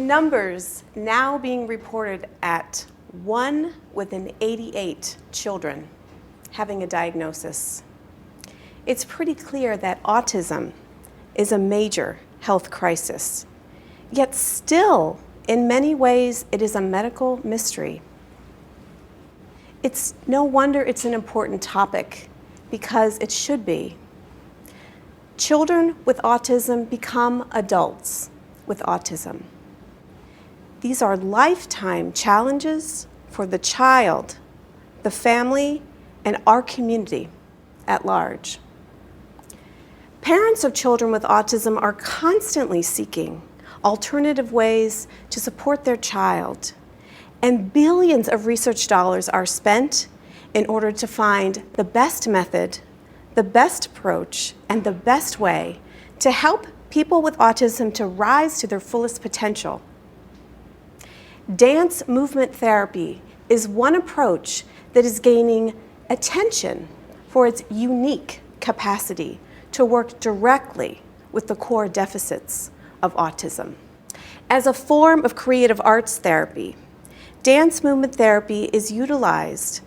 numbers now being reported at 1 within 88 children having a diagnosis, it's pretty clear that autism is a major health crisis. Yet still, in many ways, it is a medical mystery. It's no wonder it's an important topic, because it should be. Children with autism become adults with autism. These are lifetime challenges for the child, the family, and our community at large. Parents of children with autism are constantly seeking alternative ways to support their child, and billions of research dollars are spent in order to find the best method, the best approach, and the best way to help people with autism to rise to their fullest potential. Dance movement therapy is one approach that is gaining attention for its unique capacity to work directly with the core deficits of autism. As a form of creative arts therapy, dance movement therapy is utilized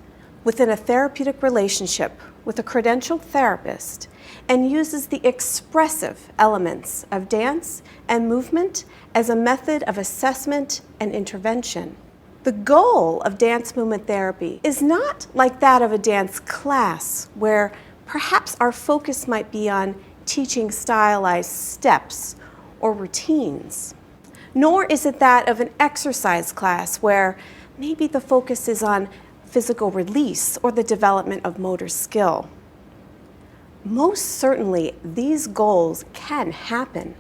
within a therapeutic relationship with a credentialed therapist and uses the expressive elements of dance and movement as a method of assessment and intervention. The goal of dance movement therapy is not like that of a dance class, where perhaps our focus might be on teaching stylized steps or routines, nor is it that of an exercise class, where maybe the focus is on physical release or the development of motor skill. Most certainly, these goals can happen,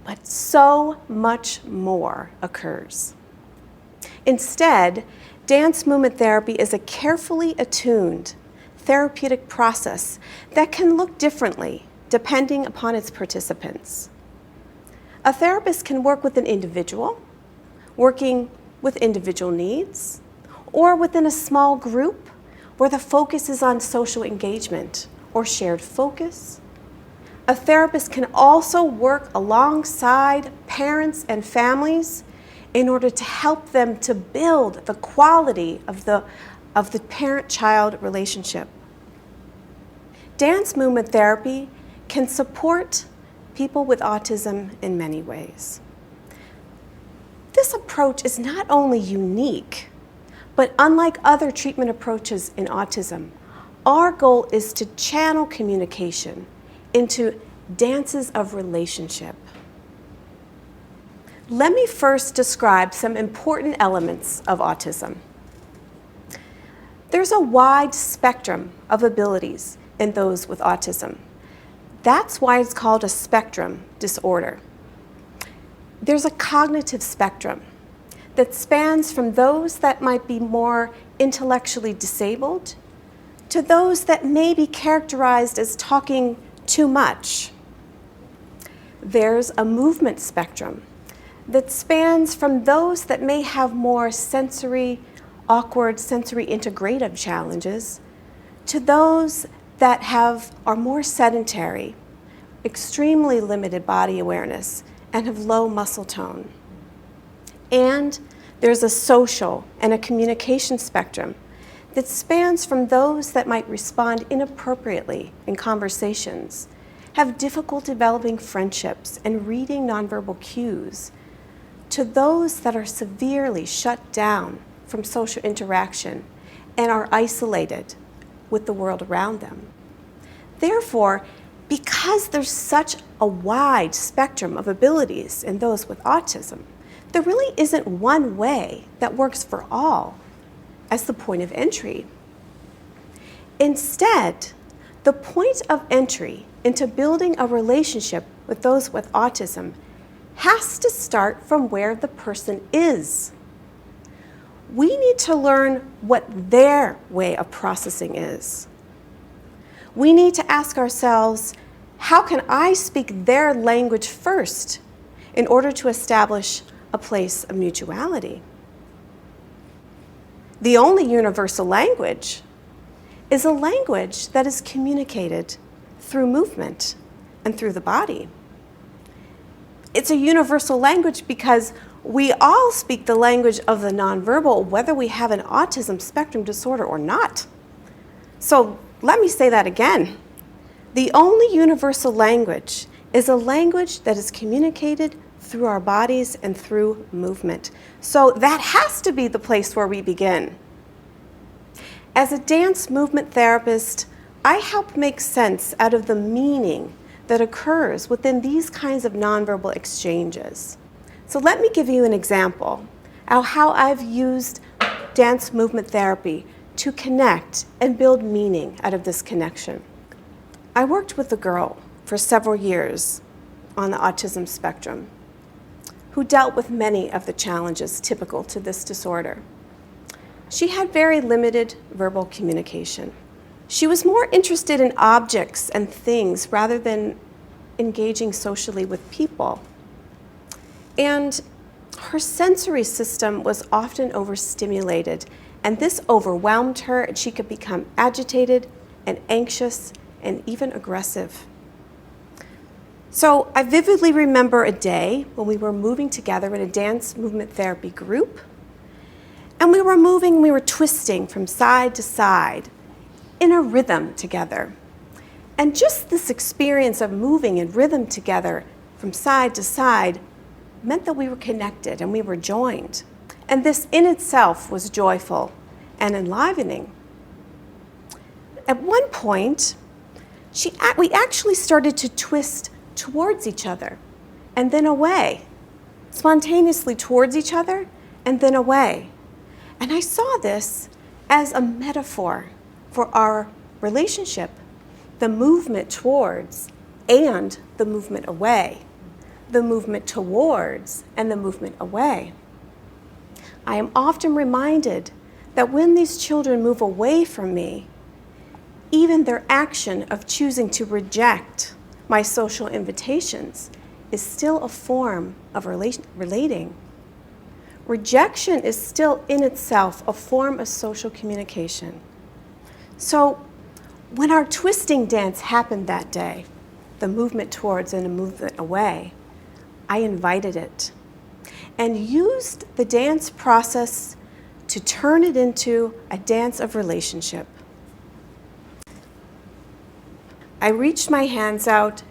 but so much more occurs. Instead, dance movement therapy is a carefully attuned therapeutic process that can look differently depending upon its participants. A therapist can work with an individual, working with individual needs, or within a small group where the focus is on social engagement or shared focus. A therapist can also work alongside parents and families in order to help them to build the quality of the parent-child relationship. Dance movement therapy can support people with autism in many ways. This approach is not only unique, but unlike other treatment approaches in autism, our goal is to channel communication into dances of relationship. Let me first describe some important elements of autism. There's a wide spectrum of abilities in those with autism. That's why it's called a spectrum disorder. There's a cognitive spectrum that spans from those that might be more intellectually disabled to those that may be characterized as talking too much. There's a movement spectrum that spans from those that may have more awkward sensory integrative challenges to those that are more sedentary, extremely limited body awareness, and have low muscle tone. And there's a social and a communication spectrum that spans from those that might respond inappropriately in conversations, have difficulty developing friendships and reading nonverbal cues, to those that are severely shut down from social interaction and are isolated with the world around them. Therefore, because there's such a wide spectrum of abilities in those with autism, there really isn't one way that works for all as the point of entry. Instead, the point of entry into building a relationship with those with autism has to start from where the person is. We need to learn what their way of processing is. We need to ask ourselves, how can I speak their language first in order to establish a place of mutuality? The only universal language is a language that is communicated through movement and through the body. It's a universal language because we all speak the language of the nonverbal, whether we have an autism spectrum disorder or not. So let me say that again. The only universal language is a language that is communicated through our bodies and through movement. So that has to be the place where we begin. As a dance movement therapist, I help make sense out of the meaning that occurs within these kinds of nonverbal exchanges. So let me give you an example of how I've used dance movement therapy to connect and build meaning out of this connection. I worked with a girl for several years on the autism spectrum who dealt with many of the challenges typical to this disorder. She had very limited verbal communication. She was more interested in objects and things rather than engaging socially with people. And her sensory system was often overstimulated, and this overwhelmed her, and she could become agitated and anxious and even aggressive. So I vividly remember a day when we were moving together in a dance movement therapy group, and we were twisting from side to side in a rhythm together. And just this experience of moving in rhythm together from side to side meant that we were connected and we were joined. And this in itself was joyful and enlivening. At one point, we actually started to twist towards each other and then away, spontaneously towards each other and then away. And I saw this as a metaphor for our relationship, the movement towards and the movement away, the movement towards and the movement away. I am often reminded that when these children move away from me, even their action of choosing to reject my social invitations is still a form of relating. Rejection is still in itself a form of social communication. So when our twisting dance happened that day, the movement towards and the movement away, I invited it and used the dance process to turn it into a dance of relationship. I reached my hands out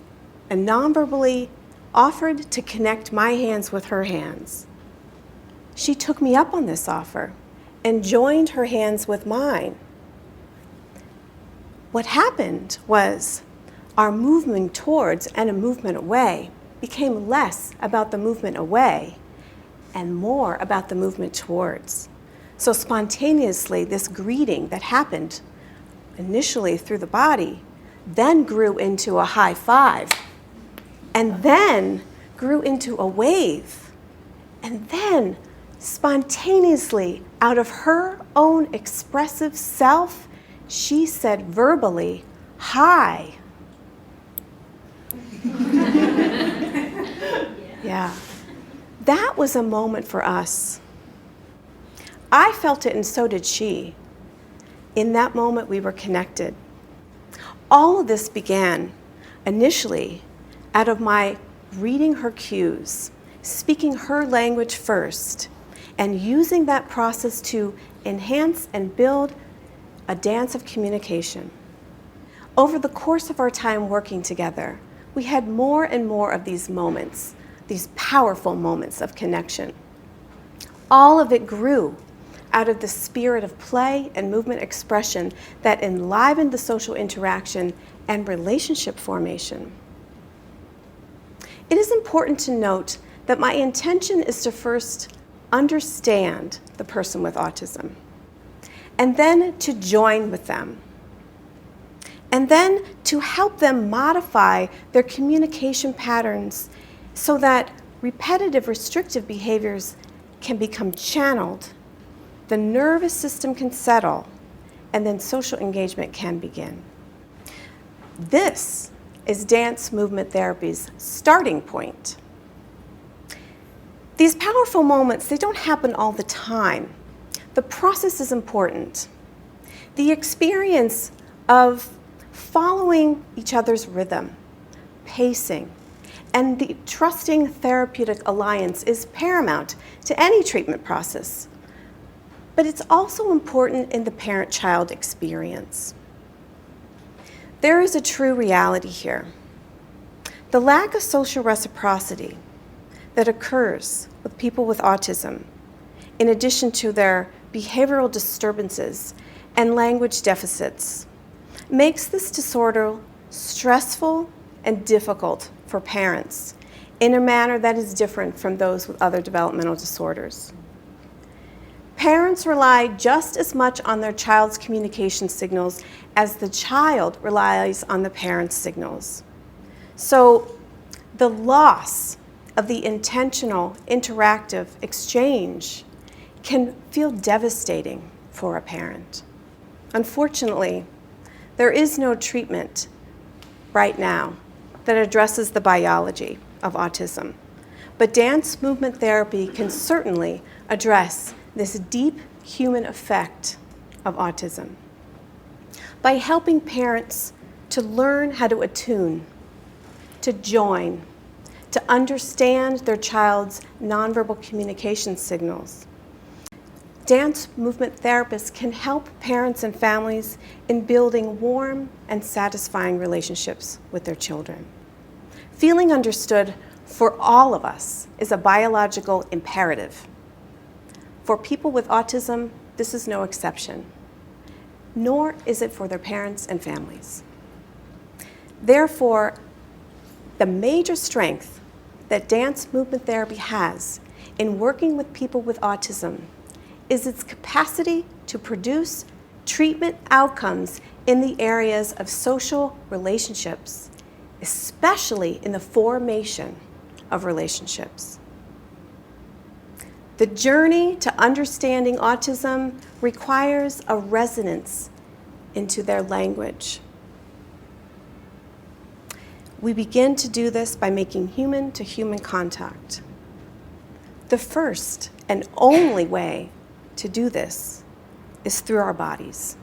and nonverbally offered to connect my hands with her hands. She took me up on this offer and joined her hands with mine. What happened was our movement towards and a movement away became less about the movement away and more about the movement towards. So spontaneously, this greeting that happened initially through the body then grew into a high five, and then grew into a wave, and then spontaneously, out of her own expressive self, she said verbally, "Hi." Yeah, that was a moment for us. I felt it and so did she. In that moment, we were connected. All of this began initially out of my reading her cues, speaking her language first, and using that process to enhance and build a dance of communication. Over the course of our time working together, we had more and more of these moments, these powerful moments of connection. All of it grew out of the spirit of play and movement expression that enlivened the social interaction and relationship formation. It is important to note that my intention is to first understand the person with autism, and then to join with them, and then to help them modify their communication patterns so that repetitive restrictive behaviors can become channeled, the nervous system can settle, and then social engagement can begin. This is dance movement therapy's starting point. These powerful moments, they don't happen all the time. The process is important. The experience of following each other's rhythm, pacing, And the trusting therapeutic alliance is paramount to any treatment process. But it's also important in the parent-child experience. There is a true reality here. The lack of social reciprocity that occurs with people with autism, in addition to their behavioral disturbances and language deficits, makes this disorder stressful and difficult for parents in a manner that is different from those with other developmental disorders. Parents rely just as much on their child's communication signals as the child relies on the parent's signals. So the loss of the intentional, interactive exchange can feel devastating for a parent. Unfortunately, there is no treatment right now that addresses the biology of autism, but dance movement therapy can certainly address this deep human effect of autism by helping parents to learn how to attune, to join, to understand their child's nonverbal communication signals. Dance movement therapists can help parents and families in building warm and satisfying relationships with their children. Feeling understood for all of us is a biological imperative. For people with autism, this is no exception, nor is it for their parents and families. Therefore, the major strength that dance movement therapy has in working with people with autism is its capacity to produce treatment outcomes in the areas of social relationships, especially in the formation of relationships. The journey to understanding autism requires a resonance into their language. We begin to do this by making human-to-human contact. The first and only way to do this is through our bodies.